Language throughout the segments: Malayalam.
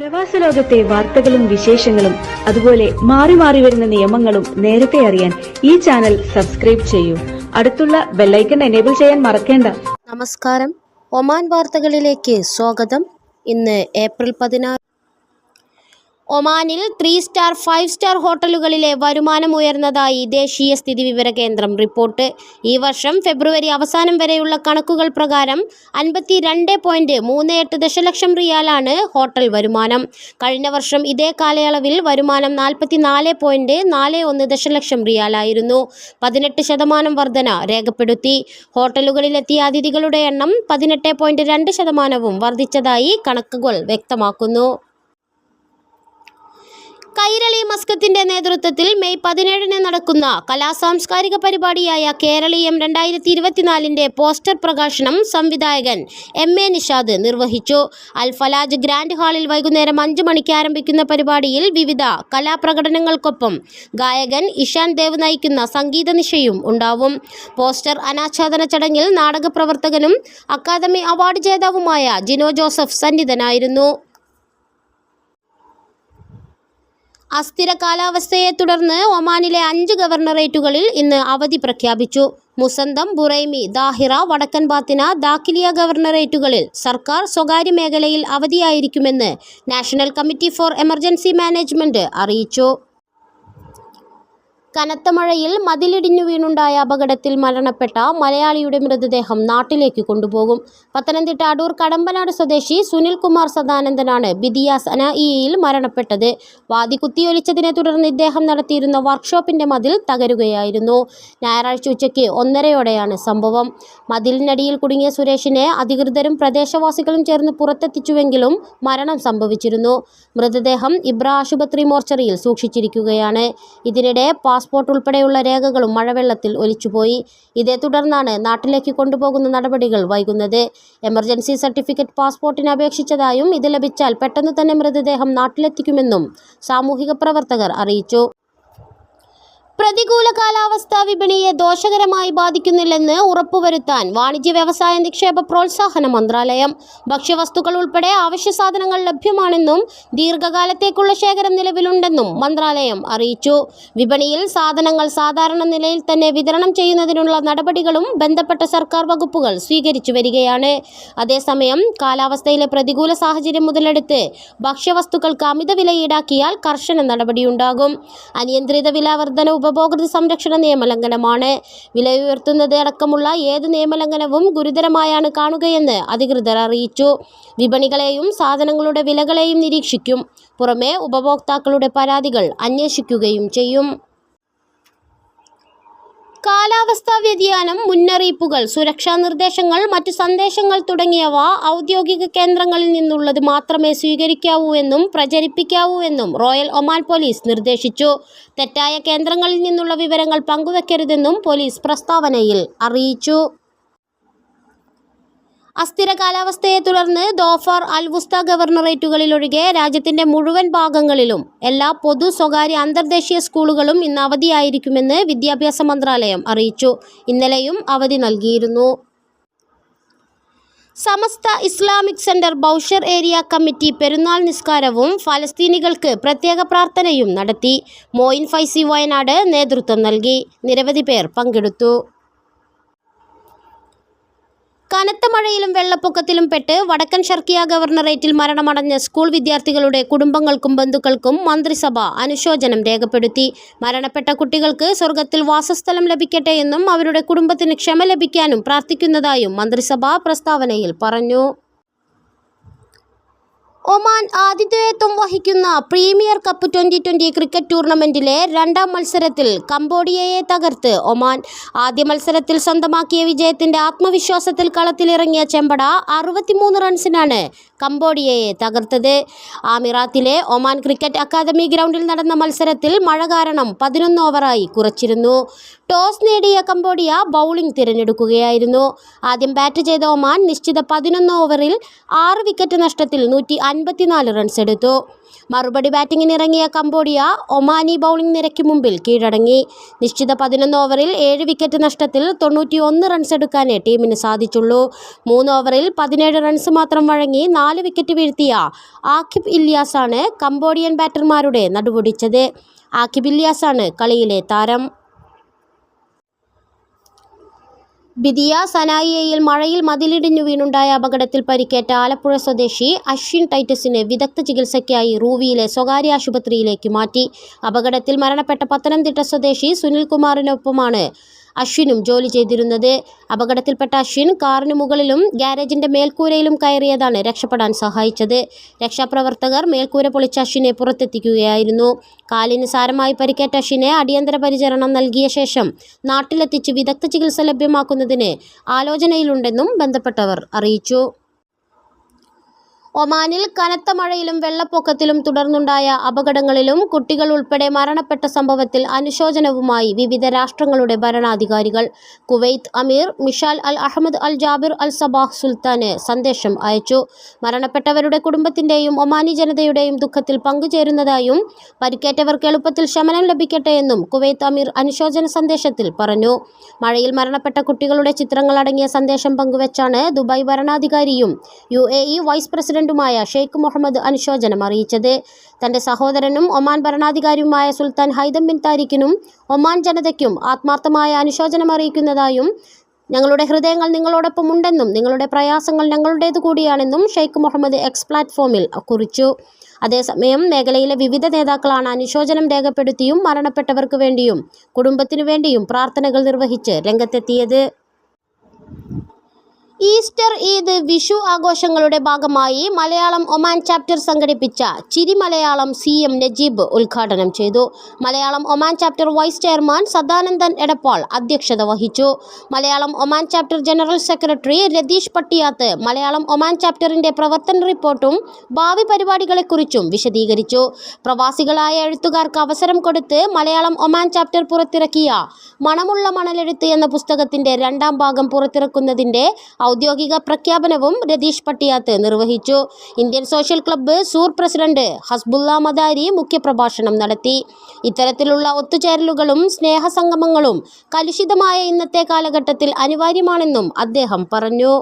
പ്രവാസ ലോകത്തെ വാർത്തകളും വിശേഷങ്ങളും അതുപോലെ മാറി മാറി വരുന്ന നിയമങ്ങളും നേരത്തെ അറിയാൻ ഈ ചാനൽ സബ്സ്ക്രൈബ് ചെയ്യൂ. അടുത്തുള്ള ബെല്ലൈക്കൺ എനേബിൾ ചെയ്യാൻ മറക്കേണ്ട. നമസ്കാരം, ഒമാൻ വാർത്തകളിലേക്ക് സ്വാഗതം. ഇന്ന് ഏപ്രിൽ 16. ഒമാനിൽ 3 സ്റ്റാർ 5 സ്റ്റാർ ഹോട്ടലുകളിലെ വരുമാനം ഉയർന്നതായി ദേശീയ സ്ഥിതിവിവര കേന്ദ്രം റിപ്പോർട്ട്. ഈ വർഷം ഫെബ്രുവരി അവസാനം വരെയുള്ള കണക്കുകൾ പ്രകാരം 52.38 ദശലക്ഷം റിയാലാണ് ഹോട്ടൽ വരുമാനം. കഴിഞ്ഞ വർഷം ഇതേ കാലയളവിൽ വരുമാനം 44.41 ദശലക്ഷം റിയാലായിരുന്നു. 18% വർധന രേഖപ്പെടുത്തി. ഹോട്ടലുകളിലെത്തിയ അതിഥികളുടെ എണ്ണം 18.2% വർദ്ധിച്ചതായി കണക്കുകൾ വ്യക്തമാക്കുന്നു. കൈരളി മസ്കത്തിന്റെ നേതൃത്വത്തിൽ മെയ് 17 നടക്കുന്ന കലാസാംസ്കാരിക പരിപാടിയായ കേരളീയം 2024 പോസ്റ്റർ പ്രകാശനം സംവിധായകൻ MA നിഷാദ് നിർവഹിച്ചു. അൽ ഫലാജ് ഗ്രാൻഡ് ഹാളിൽ വൈകുന്നേരം 5 മണിക്ക് ആരംഭിക്കുന്ന പരിപാടിയിൽ വിവിധ കലാപ്രകടനങ്ങൾക്കൊപ്പം ഗായകൻ ഇഷാൻ ദേവ് നയിക്കുന്ന സംഗീത നിശയും ഉണ്ടാവും. പോസ്റ്റർ അനാച്ഛാദന ചടങ്ങിൽ നാടകപ്രവർത്തകനും അക്കാദമി അവാർഡ് ജേതാവുമായ ജിനോ ജോസഫ് സന്നിധനായിരുന്നു. അസ്ഥിര കാലാവസ്ഥയെ തുടർന്ന് ഒമാനിലെ 5 ഗവർണറേറ്റുകളിൽ ഇന്ന് അവധി പ്രഖ്യാപിച്ചു. മുസന്തം, ബുറൈമി, ദാഹിറ, വടക്കൻ ബാത്തിന, ദാഖിലിയ ഗവർണറേറ്റുകളിൽ സർക്കാർ സ്വകാര്യ മേഖലയിൽ അവധിയായിരിക്കുമെന്ന് national committee for emergency management അറിയിച്ചു. കനത്ത മഴയിൽ മതിലിടിഞ്ഞു വീണുണ്ടായ അപകടത്തിൽ മരണപ്പെട്ട മലയാളിയുടെ മൃതദേഹം നാട്ടിലേക്ക് കൊണ്ടുപോകും. പത്തനംതിട്ട അടൂർ കടമ്പനാട് സ്വദേശി സുനിൽ കുമാർ സദാനന്ദനാണ് ബിദിയാസ് അനായിയിൽ മരണപ്പെട്ടത്. വാതി കുത്തിയൊലിച്ചതിനെ തുടർന്ന് ഇദ്ദേഹം നടത്തിയിരുന്ന വർക്ക്ഷോപ്പിന്റെ മതിൽ തകരുകയായിരുന്നു. ഞായറാഴ്ച ഉച്ചയ്ക്ക് 1:30 സംഭവം. മതിലിനടിയിൽ കുടുങ്ങിയ സുരേഷിനെ അധികൃതരും പ്രദേശവാസികളും ചേർന്ന് പുറത്തെത്തിച്ചുവെങ്കിലും മരണം സംഭവിച്ചിരുന്നു. മൃതദേഹം ഇബ്ര ആശുപത്രി മോർച്ചറിയിൽ സൂക്ഷിച്ചിരിക്കുകയാണ്. ഇതിനിടെ പാസ്പോർട്ട് ഉൾപ്പെടെയുള്ള രേഖകളും മഴവെള്ളത്തിൽ ഒലിച്ചുപോയി. ഇതേ തുടർന്നാണ് നാട്ടിലേക്ക് കൊണ്ടുപോകുന്ന നടപടികൾ വൈകുന്നത്. എമർജൻസി സർട്ടിഫിക്കറ്റ് പാസ്പോർട്ടിന് അപേക്ഷിച്ചതായും ഇത് ലഭിച്ചാൽ പെട്ടെന്ന് തന്നെ മൃതദേഹം നാട്ടിലെത്തിക്കുമെന്നും സാമൂഹിക പ്രവർത്തകർ അറിയിച്ചു. പ്രതികൂല കാലാവസ്ഥ വിപണിയെ ദോഷകരമായി ബാധിക്കുന്നില്ലെന്ന് ഉറപ്പുവരുത്താൻ വാണിജ്യ വ്യവസായ നിക്ഷേപ പ്രോത്സാഹന മന്ത്രാലയം. ഭക്ഷ്യവസ്തുക്കൾ ഉൾപ്പെടെ അവശ്യ സാധനങ്ങൾ ലഭ്യമാണെന്നും ദീർഘകാലത്തേക്കുള്ള ശേഖരം നിലവിലുണ്ടെന്നും മന്ത്രാലയം അറിയിച്ചു. വിപണിയിൽ സാധനങ്ങൾ സാധാരണ നിലയിൽ തന്നെ വിതരണം ചെയ്യുന്നതിനുള്ള നടപടികളും ബന്ധപ്പെട്ട സർക്കാർ വകുപ്പുകൾ സ്വീകരിച്ചു വരികയാണ്. അതേസമയം കാലാവസ്ഥയിലെ പ്രതികൂല സാഹചര്യം മുതലെടുത്ത് ഭക്ഷ്യവസ്തുക്കൾക്ക് അമിത വില ഈടാക്കിയാൽ കർശന നടപടിയുണ്ടാകും. അനിയന്ത്രിത വിലവർധന ഉപഭോക്തൃ സംരക്ഷണ നിയമലംഘനമാണ്. വില ഉയർത്തുന്നത് അടക്കമുള്ള ഏത് നിയമലംഘനവും ഗുരുതരമായാണ് കാണുകയെന്ന് അധികൃതർ അറിയിച്ചു. വിപണികളെയും സാധനങ്ങളുടെ വിലകളെയും നിരീക്ഷിക്കും. പുറമെ ഉപഭോക്താക്കളുടെ പരാതികൾ അന്വേഷിക്കുകയും ചെയ്യും. കാലാവസ്ഥാ വ്യതിയാനം മുന്നറിയിപ്പുകൾ, സുരക്ഷാ നിർദ്ദേശങ്ങൾ, മറ്റു സന്ദേശങ്ങൾ തുടങ്ങിയവ ഔദ്യോഗിക കേന്ദ്രങ്ങളിൽ നിന്നുള്ളത് മാത്രമേ സ്വീകരിക്കാവൂ എന്നും പ്രചരിപ്പിക്കാവൂ എന്നും റോയൽ ഒമാൻ പോലീസ് നിർദ്ദേശിച്ചു. തെറ്റായ കേന്ദ്രങ്ങളിൽ നിന്നുള്ള വിവരങ്ങൾ പങ്കുവെക്കരുതെന്നും പോലീസ് പ്രസ്താവനയിൽ അറിയിച്ചു. അസ്ഥിര കാലാവസ്ഥയെ തുടർന്ന് ദോഫാർ, അൽ വുസ്ത ഗവർണറേറ്റുകളിലൊഴികെ രാജ്യത്തിന്റെ മുഴുവൻ ഭാഗങ്ങളിലും എല്ലാ പൊതു, സ്വകാര്യ, അന്തർദേശീയ സ്കൂളുകളും ഇന്ന് അവധിയായിരിക്കുമെന്ന് വിദ്യാഭ്യാസ മന്ത്രാലയം അറിയിച്ചു. ഇന്നലെയും അവധി നൽകിയിരുന്നു. Samastha Islamic centre Bausher area committee പെരുന്നാൾ നിസ്കാരവും ഫലസ്തീനികൾക്ക് പ്രത്യേക പ്രാർത്ഥനയും നടത്തി. മോയിൻ ഫൈസി വയനാട് നേതൃത്വം നൽകി. നിരവധി പേർ പങ്കെടുത്തു. കനത്ത മഴയിലും വെള്ളപ്പൊക്കത്തിലും പെട്ട് വടക്കൻ ഷർക്കിയ ഗവർണറേറ്റിൽ മരണമടഞ്ഞ സ്കൂൾ വിദ്യാർത്ഥികളുടെ കുടുംബങ്ങൾക്കും ബന്ധുക്കൾക്കും മന്ത്രിസഭ അനുശോചനം രേഖപ്പെടുത്തി. മരണപ്പെട്ട കുട്ടികൾക്ക് സ്വർഗത്തിൽ വാസസ്ഥലം ലഭിക്കട്ടെയെന്നും അവരുടെ കുടുംബത്തിന് ക്ഷമ ലഭിക്കാനും പ്രാർത്ഥിക്കുന്നതായും മന്ത്രിസഭ പ്രസ്താവനയിൽ പറഞ്ഞു. ഒമാൻ ആതിഥേയത്വം വഹിക്കുന്ന പ്രീമിയർ കപ്പ് 2020 ക്രിക്കറ്റ് ടൂർണമെന്റിലെ 2ാം മത്സരത്തിൽ കംബോഡിയയെ തകർത്ത് ഒമാൻ. ആദ്യ മത്സരത്തിൽ സ്വന്തമാക്കിയ വിജയത്തിന്റെ ആത്മവിശ്വാസത്തിൽ കളത്തിലിറങ്ങിയ ചെമ്പട 63 റൺസിനാണ് കംബോഡിയയെ തകർത്തത്. ആമിറാത്തിലെ ഒമാൻ ക്രിക്കറ്റ് അക്കാദമി ഗ്രൗണ്ടിൽ നടന്ന മത്സരത്തിൽ മഴ കാരണം 11 ഓവറായി കുറച്ചിരുന്നു. ടോസ് നേടിയ കംബോഡിയ ബൗളിംഗ് തിരഞ്ഞെടുക്കുകയായിരുന്നു. ആദ്യം ബാറ്റ് ചെയ്ത ഒമാൻ നിശ്ചിത 11 ഓവറിൽ 6 വിക്കറ്റ് നഷ്ടത്തിൽ 154 റൺസ് എടുത്തു. മറുപടി ബാറ്റിംഗിനിറങ്ങിയ കംബോഡിയ ഒമാനി ബൗളിംഗ് നിരയ്ക്ക് മുമ്പിൽ കീഴടങ്ങി. നിശ്ചിത 11 ഓവറിൽ 7 വിക്കറ്റ് നഷ്ടത്തിൽ 91 റൺസ് എടുക്കാനേ ടീമിന് സാധിച്ചുള്ളൂ. 3 ഓവറിൽ 17 റൺസ് മാത്രം വഴങ്ങി 4 വിക്കറ്റ് വീഴ്ത്തിയ ആക്കിബ് ഇല്യാസാണ് കംബോഡിയൻ ബാറ്റർമാരുടെ നടുവൊടിച്ചത്. ആക്കിബ് ഇല്യാസാണ് കളിയിലെ താരം. ബിദിയ സനായിയയിൽ മഴയിൽ മതിലിടിഞ്ഞു വീണുണ്ടായ അപകടത്തിൽ പരിക്കേറ്റ ആലപ്പുഴ സ്വദേശി അശ്വിൻ ടൈറ്റസിനെ വിദഗ്ധ ചികിത്സയ്ക്കായി റൂവിയിലെ സ്വകാര്യ ആശുപത്രിയിലേക്ക് മാറ്റി. അപകടത്തിൽ മരണപ്പെട്ട പത്തനംതിട്ട സ്വദേശി സുനിൽകുമാറിനൊപ്പമാണ് അശ്വിനും ജോലി ചെയ്തിരുന്നത്. അപകടത്തിൽപ്പെട്ട അശ്വിൻ കാറിന് മുകളിലും ഗാരേജിന്റെ മേൽക്കൂരയിലും കയറിയതാണ് രക്ഷപ്പെടാൻ സഹായിച്ചത്. രക്ഷാപ്രവർത്തകർ മേൽക്കൂര പൊളിച്ച അശ്വിനെ പുറത്തെത്തിക്കുകയായിരുന്നു. കാലിന് സാരമായി പരിക്കേറ്റ അശ്വിനെ അടിയന്തര പരിചരണം നൽകിയ ശേഷം നാട്ടിലെത്തിച്ച് വിദഗ്ധ ചികിത്സ ലഭ്യമാക്കുന്നതിന് ആലോചനയിലുണ്ടെന്നും ബന്ധപ്പെട്ടവർ അറിയിച്ചു. ഒമാനിൽ കനത്ത മഴയിലും വെള്ളപ്പൊക്കത്തിലും തുടർന്നുണ്ടായ അപകടങ്ങളിലും കുട്ടികൾ ഉൾപ്പെടെ മരണപ്പെട്ട സംഭവത്തിൽ അനുശോചനവുമായി വിവിധ രാഷ്ട്രങ്ങളുടെ ഭരണാധികാരികൾ. കുവൈത്ത് അമീർ മിഷാൽ അൽ അഹമ്മദ് അൽ ജാബിർ അൽ സബാഹ് സുൽത്താന് സന്ദേശം അയച്ചു. മരണപ്പെട്ടവരുടെ കുടുംബത്തിൻ്റെയും ഒമാനി ജനതയുടെയും ദുഃഖത്തിൽ പങ്കുചേരുന്നതായും പരിക്കേറ്റവർക്ക് എളുപ്പത്തിൽ ശമനം ലഭിക്കട്ടെയെന്നും കുവൈത്ത് അമീർ അനുശോചന സന്ദേശത്തിൽ പറഞ്ഞു. മഴയിൽ മരണപ്പെട്ട കുട്ടികളുടെ ചിത്രങ്ങൾ അടങ്ങിയ സന്ദേശം പങ്കുവച്ചാണ് ദുബായ് ഭരണാധികാരിയും UAE vice president Sheikh Mohammed അനുശോചനം അറിയിച്ചത്. തന്റെ സഹോദരനും ഒമാൻ ഭരണാധികാരിയുമായ സുൽത്താൻ ഹൈതം ബിൻ താരിഖിനും ഒമാൻ ജനതയ്ക്കും ആത്മാർത്ഥമായ അനുശോചനം അറിയിക്കുന്നതായും ഞങ്ങളുടെ ഹൃദയങ്ങൾ നിങ്ങളോടൊപ്പം ഉണ്ടെന്നും നിങ്ങളുടെ പ്രയാസങ്ങൾ ഞങ്ങളുടേതു കൂടിയാണെന്നും ഷെയ്ഖ് മുഹമ്മദ് എക്സ് പ്ലാറ്റ്ഫോമിൽ കുറിച്ചു. അതേസമയം മേഖലയിലെ വിവിധ നേതാക്കളാണ് അനുശോചനം രേഖപ്പെടുത്തിയും മരണപ്പെട്ടവർക്ക് വേണ്ടിയും കുടുംബത്തിനു വേണ്ടിയും പ്രാർത്ഥനകൾ നിർവഹിച്ച് രംഗത്തെത്തിയത്. ഈസ്റ്റർ, ഈദ്, വിഷു ആഘോഷങ്ങളുടെ ഭാഗമായി മലയാളം ഒമാൻ ചാപ്റ്റർ സംഘടിപ്പിച്ച ചിരി മലയാളം CM നജീബ് ഉദ്ഘാടനം ചെയ്തു. Malayalam Oman chapter vice chairman Sadanandan Edappal അധ്യക്ഷത വഹിച്ചു. Malayalam Oman chapter general secretary Ratheesh Pattiyath Malayalam Oman ചാപ്റ്ററിന്റെ പ്രവർത്തന റിപ്പോർട്ടും ഭാവി പരിപാടികളെക്കുറിച്ചും വിശദീകരിച്ചു. പ്രവാസികളായ എഴുത്തുകാർക്ക് അവസരം കൊടുത്ത് മലയാളം ഒമാൻ ചാപ്റ്റർ പുറത്തിറക്കിയ മണമുള്ള മണലെഴുത്ത് എന്ന പുസ്തകത്തിന്റെ 2ാം ഭാഗം പുറത്തിറക്കുന്നതിന്റെ ഔദ്യോഗിക പ്രഖ്യാപനവും രതീഷ് പട്ടിയാത്ത് നിർവഹിച്ചു. Indian social club Sur president Hasbulla Madari മുഖ്യപ്രഭാഷണം നടത്തി. ഇത്തരത്തിലുള്ള ഒത്തുചേരലുകളും സ്നേഹസംഗമങ്ങളും കലുഷിതമായ ഇന്നത്തെ കാലഘട്ടത്തിൽ അനിവാര്യമാണെന്നും അദ്ദേഹം പറഞ്ഞു.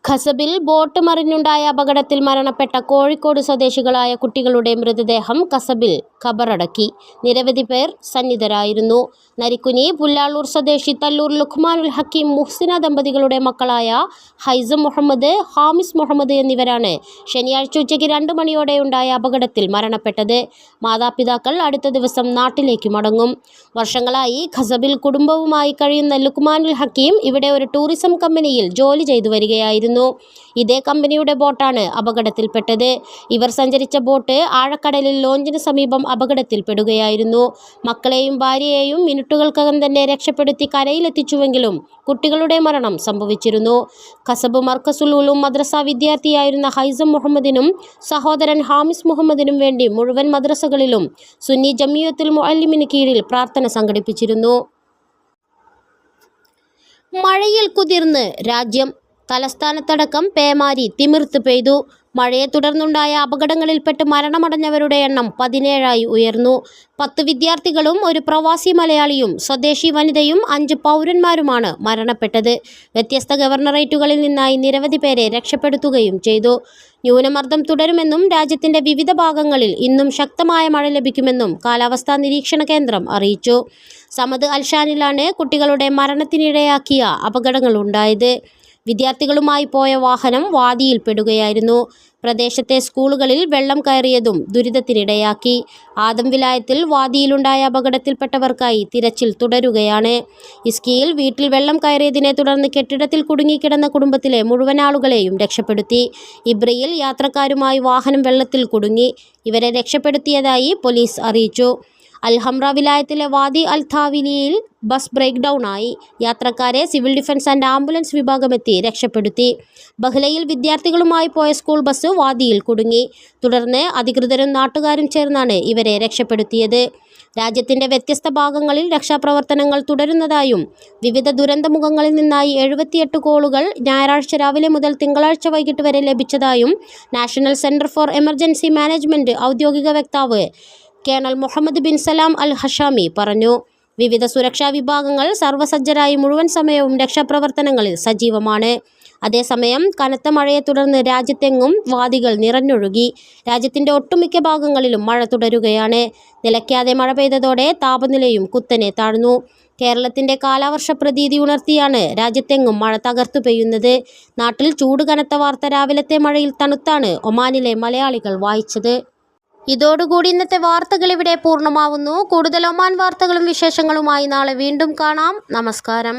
ഖസബിൽ ബോട്ട് മറിഞ്ഞുണ്ടായ അപകടത്തിൽ മരണപ്പെട്ട കോഴിക്കോട് സ്വദേശികളായ കുട്ടികളുടെ മൃതദേഹം ഖസബിൽ ഖബറടക്കി. നിരവധി പേർ സന്നിധരായിരുന്നു. നരിക്കുനി പുല്ലാളൂർ സ്വദേശി തല്ലൂർ ലുഖ്മാനുൽ ഹക്കീം മുഹ്സിന ദമ്പതികളുടെ മക്കളായ ഹൈസം മുഹമ്മദ്, ഹാമിസ് മുഹമ്മദ് എന്നിവരാണ് ശനിയാഴ്ച ഉച്ചയ്ക്ക് 2 മണിയോടെയുണ്ടായ അപകടത്തിൽ മരണപ്പെട്ടത്. മാതാപിതാക്കൾ അടുത്ത ദിവസം നാട്ടിലേക്ക് മടങ്ങും. വർഷങ്ങളായി ഖസബിൽ കുടുംബവുമായി കഴിയുന്ന ലുഖ്മാനുൽ ഹക്കീം ഇവിടെ ഒരു ടൂറിസം കമ്പനിയിൽ ജോലി ചെയ്തു വരികയായിരുന്നു. ഇതേ കമ്പനിയുടെ ബോട്ടാണ് അപകടത്തിൽപ്പെട്ടത്. ഇവർ സഞ്ചരിച്ച ബോട്ട് ആഴക്കടലിൽ ലോഞ്ചിന് സമീപം അപകടത്തിൽപ്പെടുകയായിരുന്നു. മക്കളെയും ഭാര്യയെയും മിനിറ്റുകൾക്കകം തന്നെ രക്ഷപ്പെടുത്തി കരയിലെത്തിച്ചുവെങ്കിലും കുട്ടികളുടെ മരണം സംഭവിച്ചിരുന്നു. ഖസബ് മർക്കസുൽ ഉലൂം മദ്രസ വിദ്യാർത്ഥിയായിരുന്ന ഹൈസം മുഹമ്മദിനും സഹോദരൻ ഹാമിസ് മുഹമ്മദിനും വേണ്ടി മുഴുവൻ മദ്രസകളിലും സുന്നി ജമിയത്തുൽ മുഅല്ലിമിന് കീഴിൽ പ്രാർത്ഥന സംഘടിപ്പിച്ചിരുന്നു. മഴയിൽ കുതിർന്ന് രാജ്യം. തലസ്ഥാനത്തടക്കം പേമാരി തിമിർത്ത് പെയ്തു. മഴയെ തുടർന്നുണ്ടായ അപകടങ്ങളിൽപ്പെട്ട് മരണമടഞ്ഞവരുടെ എണ്ണം 17ആയി ഉയർന്നു. 10 വിദ്യാർത്ഥികളും ഒരു പ്രവാസി മലയാളിയും സ്വദേശി വനിതയും 5 പൗരന്മാരുമാണ് മരണപ്പെട്ടത്. വ്യത്യസ്ത ഗവർണറേറ്റുകളിൽ നിന്നായി നിരവധി പേരെ രക്ഷപ്പെടുത്തുകയും ചെയ്തു. ന്യൂനമർദ്ദം തുടരുമെന്നും രാജ്യത്തിന്റെ വിവിധ ഭാഗങ്ങളിൽ ഇന്നും ശക്തമായ മഴ ലഭിക്കുമെന്നും കാലാവസ്ഥാ നിരീക്ഷണ കേന്ദ്രം അറിയിച്ചു. സമദ് അൽഷാനിലാണ് കുട്ടികളുടെ മരണത്തിനിടയാക്കിയ അപകടങ്ങളുണ്ടായത്. വിദ്യാർത്ഥികളുമായി പോയ വാഹനം വാദിയിൽപ്പെടുകയായിരുന്നു. പ്രദേശത്തെ സ്കൂളുകളിൽ വെള്ളം കയറിയതും ദുരിതത്തിനിടയാക്കി. ആദം വിലായത്തിൽ വാദിയിലുണ്ടായ അപകടത്തിൽപ്പെട്ടവർക്കായി തിരച്ചിൽ തുടരുകയാണ്. ഇസ്കിയിൽ വീട്ടിൽ വെള്ളം കയറിയതിനെ തുടർന്ന് കെട്ടിടത്തിൽ കുടുങ്ങിക്കിടന്ന കുടുംബത്തിലെ മുഴുവൻ ആളുകളെയും രക്ഷപ്പെടുത്തി. ഇബ്രയിൽ യാത്രക്കാരുമായി വാഹനം വെള്ളത്തിൽ കുടുങ്ങി. ഇവരെ രക്ഷപ്പെടുത്തിയതായി പോലീസ് അറിയിച്ചു. അൽഹംറ വിലായത്തിലെ വാദി അൽ താവിലിയിൽ ബസ് ബ്രേക്ക് ഡൗൺ ആയി. യാത്രക്കാരെ സിവിൽ ഡിഫൻസ് ആൻഡ് ആംബുലൻസ് വിഭാഗമെത്തി രക്ഷപ്പെടുത്തി. ബഹ്ലയിൽ വിദ്യാർത്ഥികളുമായി പോയ സ്കൂൾ ബസ് വാദിയിൽ കുടുങ്ങി. തുടർന്ന് അധികൃതരും നാട്ടുകാരും ചേർന്നാണ് ഇവരെ രക്ഷപ്പെടുത്തിയത്. രാജ്യത്തിന്റെ വ്യത്യസ്ത ഭാഗങ്ങളിൽ രക്ഷാപ്രവർത്തനങ്ങൾ തുടരുന്നതായും വിവിധ ദുരന്തമുഖങ്ങളിൽ നിന്നായി 78 കോളുകൾ ഞായറാഴ്ച രാവിലെ മുതൽ തിങ്കളാഴ്ച വൈകിട്ട് വരെ ലഭിച്ചതായും national centre for emergency management ഔദ്യോഗിക വക്താവ് കേണൽ മുഹമ്മദ് ബിൻ സലാം അൽ ഹഷാമി പറഞ്ഞു. വിവിധ സുരക്ഷാ വിഭാഗങ്ങൾ സർവ്വസജ്ജരായി മുഴുവൻ സമയവും രക്ഷാപ്രവർത്തനങ്ങളിൽ സജീവമാണ്. അതേസമയം കനത്ത മഴയെ തുടർന്ന് രാജ്യത്തെങ്ങും വാദികൾ നിറഞ്ഞൊഴുകി. രാജ്യത്തിന്റെ ഒട്ടുമിക്ക ഭാഗങ്ങളിലും മഴ തുടരുകയാണ്. നിലയ്ക്കാതെ മഴ പെയ്തതോടെ താപനിലയും കുത്തനെ താഴ്ന്നു. കേരളത്തിന്റെ കാലവർഷ പ്രതീതി ഉണർത്തിയാണ് രാജ്യത്തെങ്ങും മഴ തകർത്തു പെയ്യുന്നത്. നാട്ടിൽ ചൂട് കനത്ത വാർത്ത രാവിലത്തെ മഴയിൽ തണുത്താണ് ഒമാനിലെ മലയാളികൾ വായിച്ചത്. ഇതോടുകൂടി ഇന്നത്തെ വാർത്തകൾ ഇവിടെ പൂർണ്ണമാവുന്നു. കൂടുതൽ ഒമാൻ വാർത്തകളും വിശേഷങ്ങളുമായി നാളെ വീണ്ടും കാണാം. നമസ്കാരം.